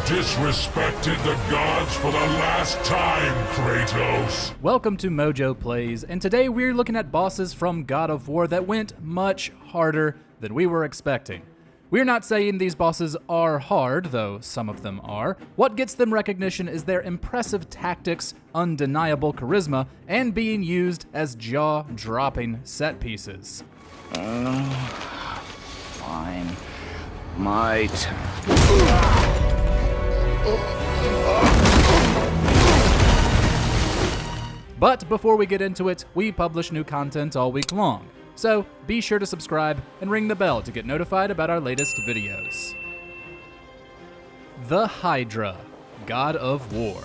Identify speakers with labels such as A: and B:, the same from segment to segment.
A: disrespected the gods for the last time, Kratos.
B: Welcome to MojoPlays, and today we're looking at bosses from God of War that went much harder than we were expecting. We're not saying these bosses are hard, though some of them are. What gets them recognition is their impressive tactics, undeniable charisma, and being used as jaw-dropping set pieces.
C: Fine. My turn.
B: But before we get into it, we publish new content all week long. So be sure to subscribe and ring the bell to get notified about our latest videos. The Hydra, God of War.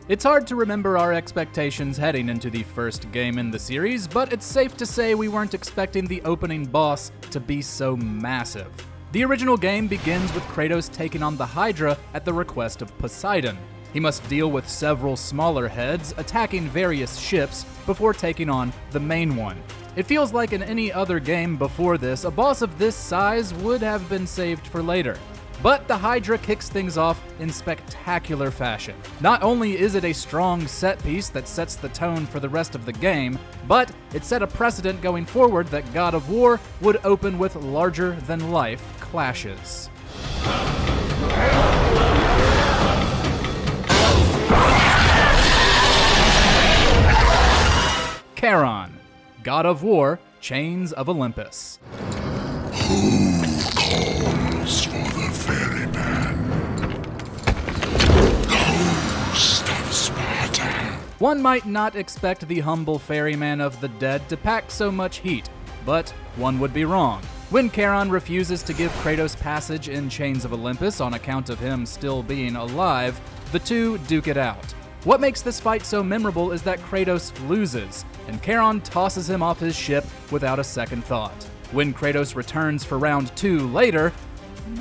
B: It's hard to remember our expectations heading into the first game in the series, but it's safe to say we weren't expecting the opening boss to be so massive. The original game begins with Kratos taking on the Hydra at the request of Poseidon. He must deal with several smaller heads, attacking various ships, before taking on the main one. It feels like in any other game before this, a boss of this size would have been saved for later. But the Hydra kicks things off in spectacular fashion. Not only is it a strong set piece that sets the tone for the rest of the game, but it set a precedent going forward that God of War would open with larger-than-life clashes. Charon, God of War, Chains of Olympus.
A: Who calls for the ferryman? Ghost of Sparta.
B: One might not expect the humble ferryman of the dead to pack so much heat, but one would be wrong. When Charon refuses to give Kratos passage in Chains of Olympus on account of him still being alive, the two duke it out. What makes this fight so memorable is that Kratos loses, and Charon tosses him off his ship without a second thought. When Kratos returns for round 2 later,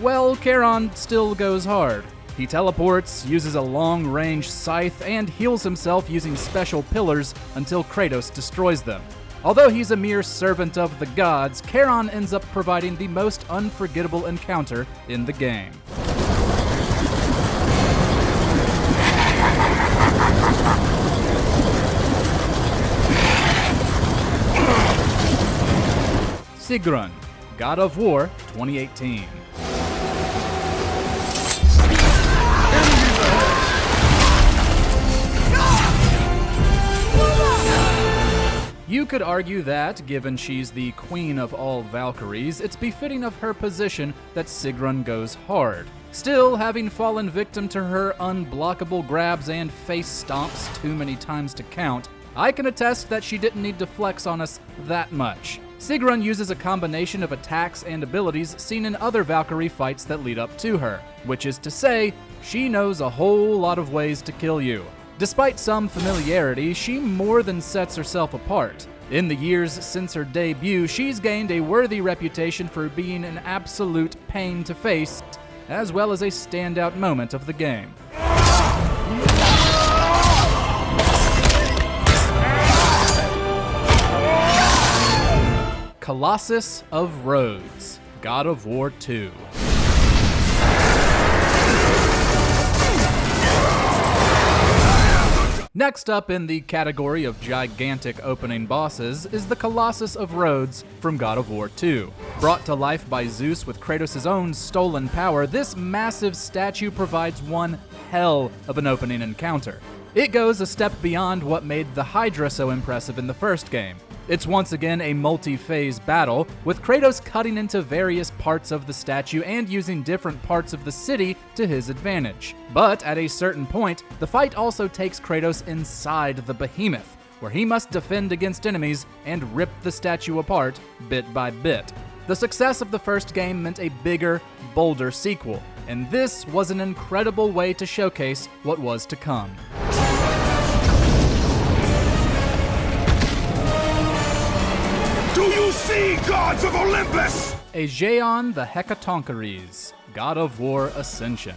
B: well, Charon still goes hard. He teleports, uses a long-range scythe, and heals himself using special pillars until Kratos destroys them. Although he's a mere servant of the gods, Charon ends up providing the most unforgettable encounter in the game. Sigrun, God of War 2018. You could argue that, given she's the queen of all Valkyries, it's befitting of her position that Sigrun goes hard. Still, having fallen victim to her unblockable grabs and face stomps too many times to count, I can attest that she didn't need to flex on us that much. Sigrun uses a combination of attacks and abilities seen in other Valkyrie fights that lead up to her, which is to say, she knows a whole lot of ways to kill you. Despite some familiarity, she more than sets herself apart. In the years since her debut, she's gained a worthy reputation for being an absolute pain to face, as well as a standout moment of the game. Colossus of Rhodes, God of War 2. Next up in the category of gigantic opening bosses is the Colossus of Rhodes from God of War 2. Brought to life by Zeus with Kratos' own stolen power, this massive statue provides one hell of an opening encounter. It goes a step beyond what made the Hydra so impressive in the first game. It's once again a multi-phase battle, with Kratos cutting into various parts of the statue and using different parts of the city to his advantage. But at a certain point, the fight also takes Kratos inside the behemoth, where he must defend against enemies and rip the statue apart bit by bit. The success of the first game meant a bigger, bolder sequel, and this was an incredible way to showcase what was to come.
A: Do you see, gods of Olympus?
B: Aegeon the Hecatoncheires, God of War Ascension.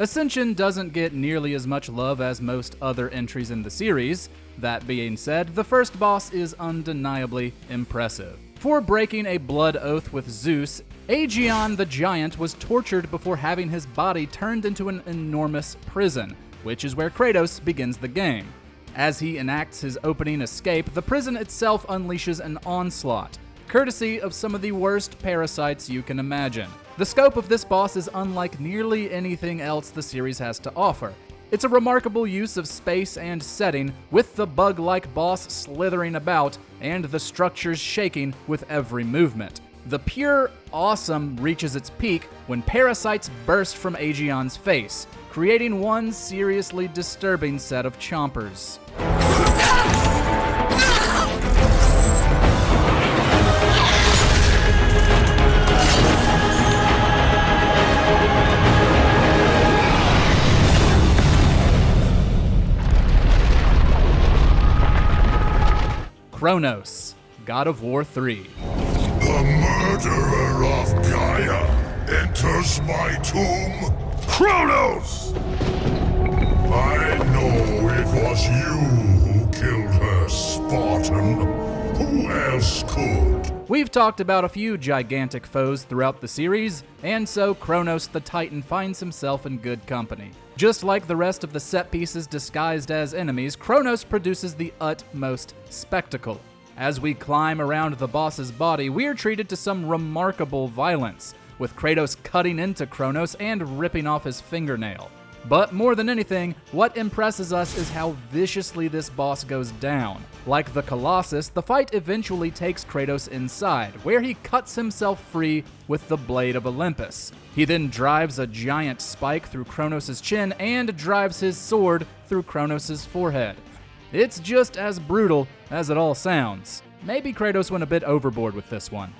B: Ascension doesn't get nearly as much love as most other entries in the series. That being said, the first boss is undeniably impressive. For breaking a blood oath with Zeus, Aegeon the Giant was tortured before having his body turned into an enormous prison, which is where Kratos begins the game. As he enacts his opening escape, the prison itself unleashes an onslaught, courtesy of some of the worst parasites you can imagine. The scope of this boss is unlike nearly anything else the series has to offer. It's a remarkable use of space and setting, with the bug-like boss slithering about and the structures shaking with every movement. The pure awesome reaches its peak when parasites burst from Aegeon's face, creating one seriously disturbing set of chompers. Kronos, God of War 3.
A: The murderer of Gaia enters my tomb. Kronos! I know it was you who killed her, Spartan. Who else could?
B: We've talked about a few gigantic foes throughout the series, and so Kronos the Titan finds himself in good company. Just like the rest of the set pieces disguised as enemies, Kronos produces the utmost spectacle. As we climb around the boss's body, we're treated to some remarkable violence, with Kratos cutting into Kronos and ripping off his fingernail. But more than anything, what impresses us is how viciously this boss goes down. Like the Colossus, the fight eventually takes Kratos inside, where he cuts himself free with the Blade of Olympus. He then drives a giant spike through Kronos' chin and drives his sword through Kronos' forehead. It's just as brutal as it all sounds. Maybe Kratos went a bit overboard with this one.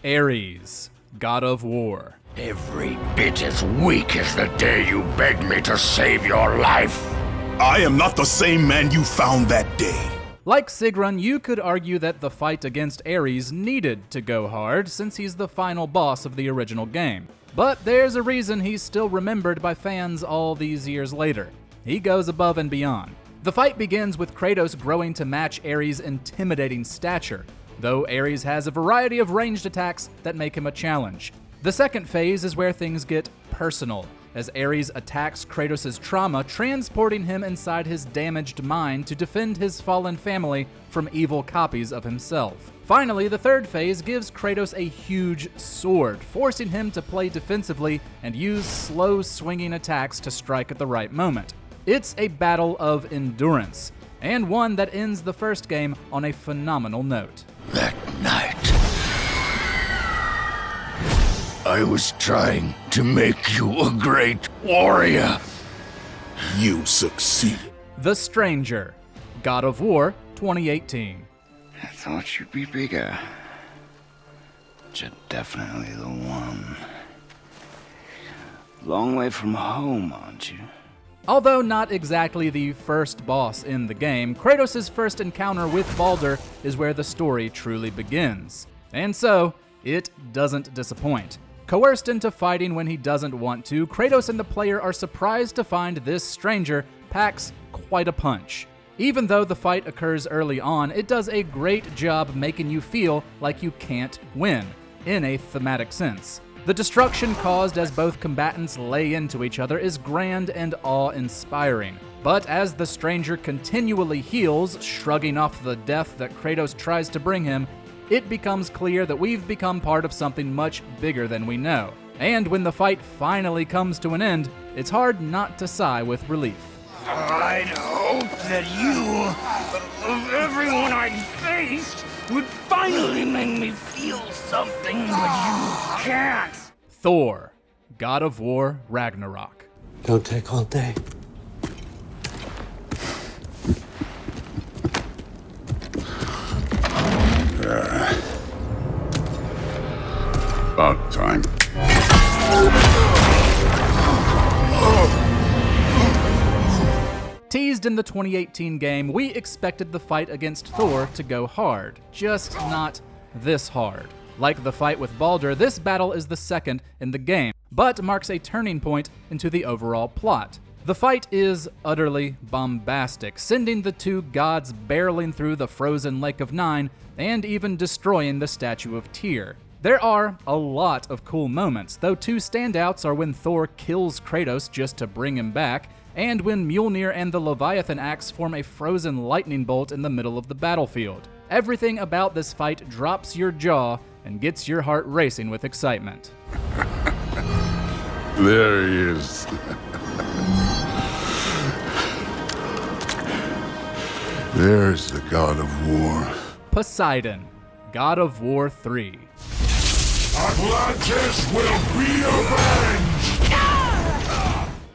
B: Ares, God of War.
A: Every bit as weak as the day you begged me to save your life. I am not the same man you found that day.
B: Like Sigrun, you could argue that the fight against Ares needed to go hard since he's the final boss of the original game. But there's a reason he's still remembered by fans all these years later. He goes above and beyond. The fight begins with Kratos growing to match Ares' intimidating stature, though Ares has a variety of ranged attacks that make him a challenge. The second phase is where things get personal, as Ares attacks Kratos' trauma, transporting him inside his damaged mind to defend his fallen family from evil copies of himself. Finally, the third phase gives Kratos a huge sword, forcing him to play defensively and use slow swinging attacks to strike at the right moment. It's a battle of endurance, and one that ends the first game on a phenomenal note.
A: That night, I was trying to make you a great warrior. You succeeded.
B: The Stranger, God of War 2018.
C: I thought you'd be bigger. But you're definitely the one. Long way from home, aren't you?
B: Although not exactly the first boss in the game, Kratos' first encounter with Baldur is where the story truly begins. And so, it doesn't disappoint. Coerced into fighting when he doesn't want to, Kratos and the player are surprised to find this stranger packs quite a punch. Even though the fight occurs early on, it does a great job making you feel like you can't win, in a thematic sense. The destruction caused as both combatants lay into each other is grand and awe-inspiring. But as the stranger continually heals, shrugging off the death that Kratos tries to bring him, it becomes clear that we've become part of something much bigger than we know. And when the fight finally comes to an end, it's hard not to sigh with relief.
D: I'd hoped that you, of everyone I'd faced, would finally make me feel something, but you can't.
B: Thor, God of War Ragnarok.
E: Don't take all day.
A: About time.
B: Teased Raised in the 2018 game, we expected the fight against Thor to go hard, just not this hard. Like the fight with Baldur, this battle is the second in the game, but marks a turning point into the overall plot. The fight is utterly bombastic, sending the two gods barreling through the frozen Lake of Nine and even destroying the statue of Tyr. There are a lot of cool moments, though two standouts are when Thor kills Kratos just to bring him back, and when Mjolnir and the Leviathan axe form a frozen lightning bolt in the middle of the battlefield. Everything about this fight drops your jaw and gets your heart racing with excitement.
A: There he is. There's the god of war.
B: Poseidon, God of War 3.
A: Atlantis will be avenged!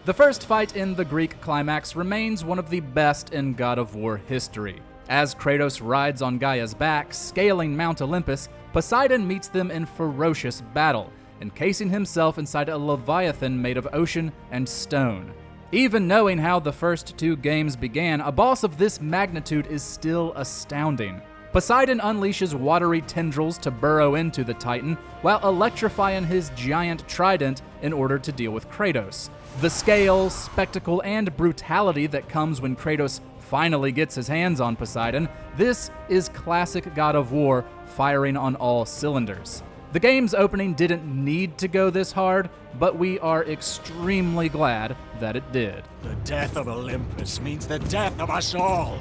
B: The first fight in the Greek climax remains one of the best in God of War history. As Kratos rides on Gaia's back, scaling Mount Olympus, Poseidon meets them in ferocious battle, encasing himself inside a leviathan made of ocean and stone. Even knowing how the first two games began, a boss of this magnitude is still astounding. Poseidon unleashes watery tendrils to burrow into the Titan, while electrifying his giant trident in order to deal with Kratos. The scale, spectacle, and brutality that comes when Kratos finally gets his hands on Poseidon, this is classic God of War firing on all cylinders. The game's opening didn't need to go this hard, but we are extremely glad that it did.
E: The death of Olympus means the death of us all.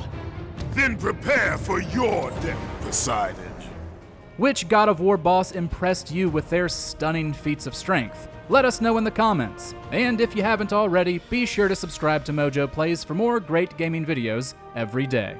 A: Then prepare for your death, Poseidon.
B: Which God of War boss impressed you with their stunning feats of strength? Let us know in the comments. And if you haven't already, be sure to subscribe to MojoPlays for more great gaming videos every day.